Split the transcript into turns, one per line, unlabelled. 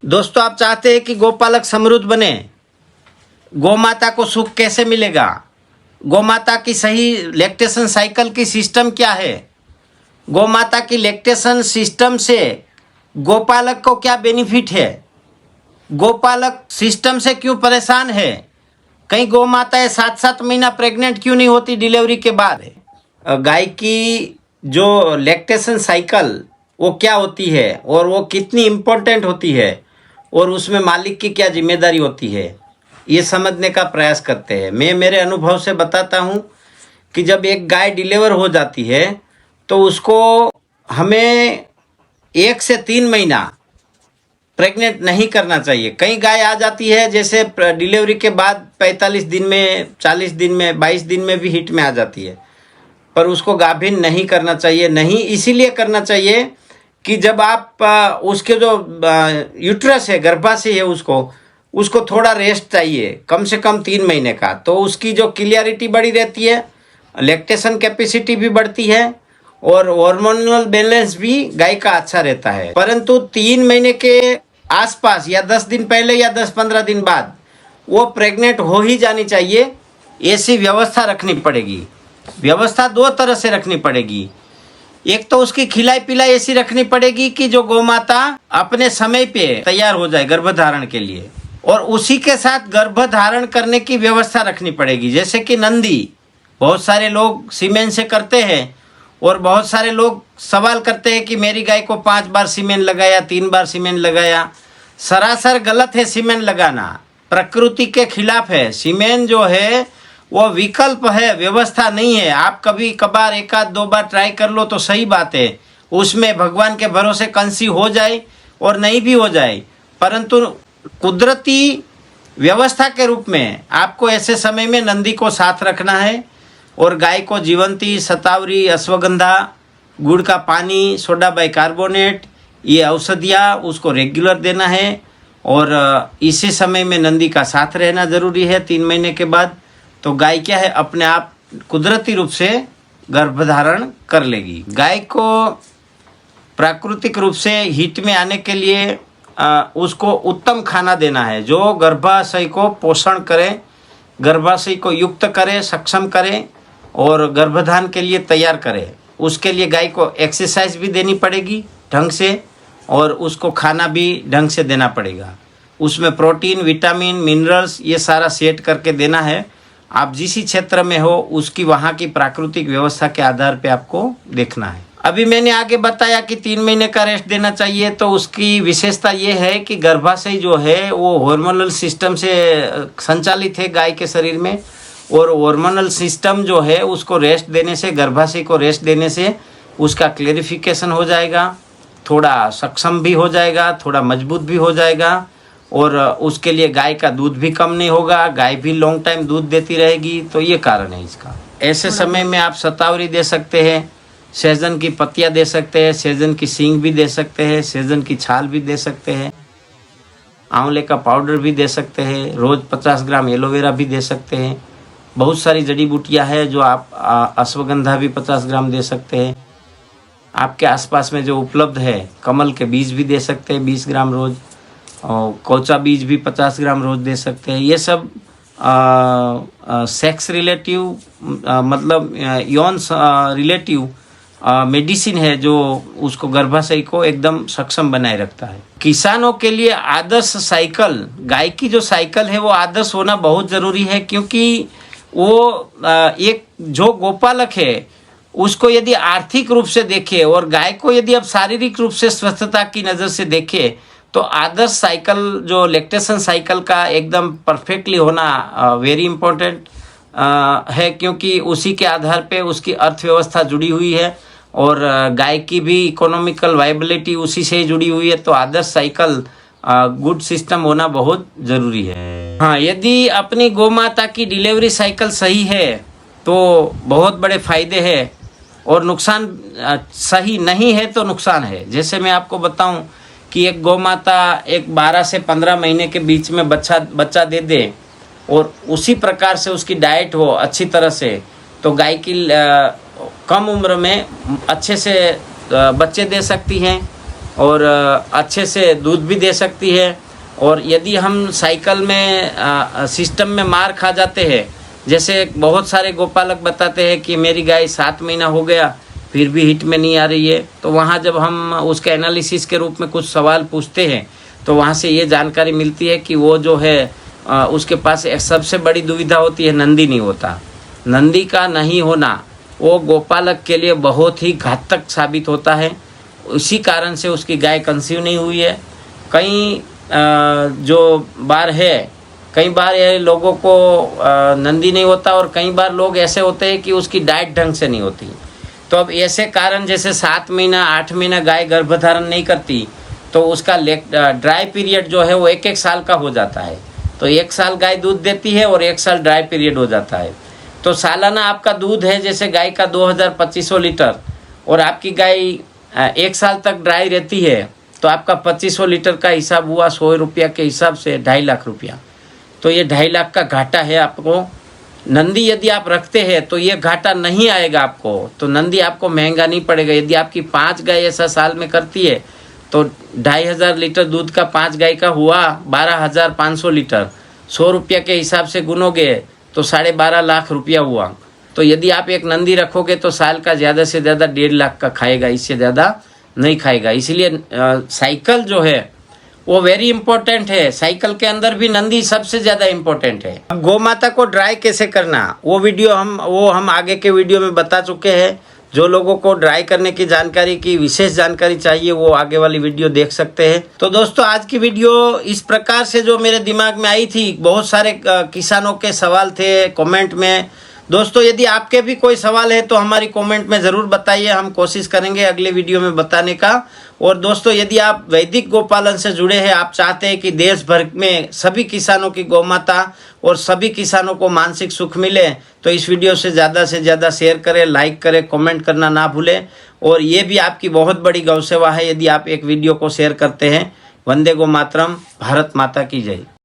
दोस्तों, आप चाहते हैं कि गोपालक समृद्ध बने। गोमाता को सुख कैसे मिलेगा? गोमाता की सही लैक्टेशन साइकिल की सिस्टम क्या है? गोमाता की लैक्टेशन सिस्टम से गोपालक को क्या बेनिफिट है? गोपालक सिस्टम से क्यों परेशान है? कई गोमाताएं 7-7 महीना प्रेग्नेंट क्यों नहीं होती डिलीवरी के बाद? गाय की जो लैक्टेशन साइकिल वो क्या होती है और वो कितनी इम्पोर्टेंट होती है और उसमें मालिक की क्या जिम्मेदारी होती है, ये समझने का प्रयास करते हैं। मैं मेरे अनुभव से बताता हूँ कि जब एक गाय डिलीवर हो जाती है तो उसको हमें 1 से 3 महीना प्रेग्नेंट नहीं करना चाहिए। कई गाय आ जाती है जैसे डिलीवरी के बाद 45 दिन में, 40 दिन में, 22 दिन में भी हिट में आ जाती है, पर उसको गाभिन नहीं करना चाहिए। नहीं इसीलिए करना चाहिए कि जब आप उसके जो यूट्रस है, गर्भाशय है, उसको थोड़ा रेस्ट चाहिए, कम से कम 3 महीने का। तो उसकी जो क्लियरिटी बढ़ी रहती है, लैक्टेशन कैपेसिटी भी बढ़ती है और हार्मोनल बैलेंस भी गाय का अच्छा रहता है। परंतु 3 महीने के आसपास या 10 दिन पहले या 10-15 दिन बाद वो प्रेग्नेंट हो ही जानी चाहिए। ऐसी व्यवस्था रखनी पड़ेगी। व्यवस्था 2 तरह से रखनी पड़ेगी। एक तो उसकी खिलाई पिलाई ऐसी रखनी पड़ेगी कि जो गोमाता अपने समय पे तैयार हो जाए गर्भधारण के लिए, और उसी के साथ गर्भधारण करने की व्यवस्था रखनी पड़ेगी। जैसे कि नंदी बहुत सारे लोग सीमेन से करते हैं और बहुत सारे लोग सवाल करते हैं कि मेरी गाय को 5 बार सीमेन लगाया, 3 बार सीमेन लगाया। सरासर गलत है सीमेन लगाना, प्रकृति के खिलाफ है। सीमेन जो है वो विकल्प है, व्यवस्था नहीं है। आप कभी कभार 1-2 बार ट्राई कर लो तो सही बात है, उसमें भगवान के भरोसे कंसीव हो जाए और नहीं भी हो जाए, परंतु कुदरती व्यवस्था के रूप में आपको ऐसे समय में नंदी को साथ रखना है और गाय को जीवंती, शतावरी, अश्वगंधा, गुड़ का पानी, सोडा बाइकार्बोनेट, ये औषधियाँ उसको रेगुलर देना है। और इसी समय में नंदी का साथ रहना ज़रूरी है। 3 महीने के बाद तो गाय क्या है, अपने आप कुदरती रूप से गर्भधारण कर लेगी। गाय को प्राकृतिक रूप से हीट में आने के लिए उसको उत्तम खाना देना है जो गर्भाशय को पोषण करे, गर्भाशय को युक्त करे, सक्षम करे और गर्भधान के लिए तैयार करे। उसके लिए गाय को एक्सरसाइज भी देनी पड़ेगी ढंग से और उसको खाना भी ढंग से देना पड़ेगा। उसमें प्रोटीन, विटामिन, मिनरल्स ये सारा सेट करके देना है। आप जिस क्षेत्र में हो उसकी वहाँ की प्राकृतिक व्यवस्था के आधार पे आपको देखना है। अभी मैंने आगे बताया कि 3 महीने का रेस्ट देना चाहिए, तो उसकी विशेषता ये है कि गर्भाशय जो है वो हार्मोनल सिस्टम से संचालित है गाय के शरीर में, और हार्मोनल सिस्टम जो है उसको रेस्ट देने से, गर्भाशय को रेस्ट देने से उसका क्लैरिफिकेशन हो जाएगा, थोड़ा सक्षम भी हो जाएगा, थोड़ा मजबूत भी हो जाएगा, और उसके लिए गाय का दूध भी कम नहीं होगा, गाय भी लॉन्ग टाइम दूध देती रहेगी। तो ये कारण है इसका। ऐसे समय में आप शतावरी दे सकते हैं, सहजन की पत्तियां दे सकते हैं, सहजन की सींग भी दे सकते हैं, सहजन की छाल भी दे सकते हैं, आंवले का पाउडर भी दे सकते हैं, रोज़ 50 ग्राम एलोवेरा भी दे सकते हैं। बहुत सारी जड़ी बूटियाँ हैं जो आप अश्वगंधा भी 50 ग्राम दे सकते हैं। आपके आसपास में जो उपलब्ध है, कमल के बीज भी दे सकते हैं 20 ग्राम रोज़, और कोचा बीज भी 50 ग्राम रोज़ दे सकते हैं। ये सब सेक्स रिलेटिव मतलब यौन रिलेटिव मेडिसिन है जो उसको गर्भाशय को एकदम सक्षम बनाए रखता है। किसानों के लिए आदर्श साइकिल, गाय की जो साइकिल है वो आदर्श होना बहुत ज़रूरी है, क्योंकि वो एक जो गोपालक है उसको यदि आर्थिक रूप से देखे और गाय को यदि अब शारीरिक रूप से स्वस्थता की नज़र से देखे तो आदर्श साइकिल जो लैक्टेशन साइकिल का एकदम परफेक्टली होना वेरी इम्पोर्टेंट है, क्योंकि उसी के आधार पे उसकी अर्थव्यवस्था जुड़ी हुई है और गाय की भी इकोनॉमिकल वायबिलिटी उसी से ही जुड़ी हुई है। तो आदर्श साइकिल गुड सिस्टम होना बहुत ज़रूरी है। हाँ, यदि अपनी गोमाता की डिलीवरी साइकिल सही है तो बहुत बड़े फायदे हैं, और नुकसान सही नहीं है तो नुकसान है। जैसे मैं आपको बताऊं कि एक गोमाता एक 12 से 15 महीने के बीच में बच्चा दे दे और उसी प्रकार से उसकी डाइट हो अच्छी तरह से, तो गाय की कम उम्र में अच्छे से बच्चे दे सकती हैं और अच्छे से दूध भी दे सकती है। और यदि हम साइकिल में सिस्टम में मार खा जाते हैं, जैसे बहुत सारे गोपालक बताते हैं कि मेरी गाय 7 महीना हो गया फिर भी हिट में नहीं आ रही है, तो वहाँ जब हम उसके एनालिसिस के रूप में कुछ सवाल पूछते हैं तो वहाँ से ये जानकारी मिलती है कि वो जो है उसके पास एक सबसे बड़ी दुविधा होती है, नंदी नहीं होता। नंदी का नहीं होना वो गोपालक के लिए बहुत ही घातक साबित होता है। उसी कारण से उसकी गाय कंसीव नहीं हुई है। कई कई बार ये लोगों को नंदी नहीं होता और कई बार लोग ऐसे होते हैं कि उसकी डाइट ढंग से नहीं होती। तो अब ऐसे कारण जैसे 7 महीना 8 महीना गाय गर्भधारण नहीं करती तो उसका ड्राई पीरियड जो है वो 1-1 साल का हो जाता है। तो 1 साल गाय दूध देती है और 1 साल ड्राई पीरियड हो जाता है। तो सालाना आपका दूध है जैसे गाय का 2200 लीटर और आपकी गाय 1 साल तक ड्राई रहती है तो आपका 2500 लीटर का हिसाब हुआ 100 रुपया के हिसाब से 2.5 लाख रुपया। तो ये 2.5 लाख का घाटा है आपको। नंदी यदि आप रखते हैं तो ये घाटा नहीं आएगा आपको, तो नंदी आपको महंगा नहीं पड़ेगा। यदि आपकी 5 गाय ऐसा साल में करती है तो 2500 लीटर दूध का 5 गाय का हुआ 12,500 लीटर, 100 रुपया के हिसाब से गुनोगे तो 12.5 लाख रुपया हुआ। तो यदि आप एक नंदी रखोगे तो साल का ज़्यादा से ज़्यादा 1.5 लाख का खाएगा, इससे ज़्यादा नहीं खाएगा। इसलिए साइकिल जो है वो वेरी इंपॉर्टेंट है। साइकिल के अंदर भी नंदी सबसे ज़्यादा इंपॉर्टेंट है। अब गौ माता को ड्राई कैसे करना वो हम आगे के वीडियो में बता चुके हैं। जो लोगों को ड्राई करने की जानकारी की विशेष जानकारी चाहिए वो आगे वाली वीडियो देख सकते हैं। तो दोस्तों आज की वीडियो इस प्रकार से जो मेरे दिमाग में आई थी, बहुत सारे किसानों के सवाल थे कमेंट में। दोस्तों यदि आपके भी कोई सवाल है तो हमारी कमेंट में ज़रूर बताइए, हम कोशिश करेंगे अगले वीडियो में बताने का। और दोस्तों यदि आप वैदिक गोपालन से जुड़े हैं, आप चाहते हैं कि देश भर में सभी किसानों की गौमाता और सभी किसानों को मानसिक सुख मिले, तो इस वीडियो से ज़्यादा शेयर करें, लाइक करें, कमेंट करना ना भूलें। और ये भी आपकी बहुत बड़ी गौ सेवा है यदि आप एक वीडियो को शेयर करते हैं। वंदे गो मातरम, भारत माता की जय।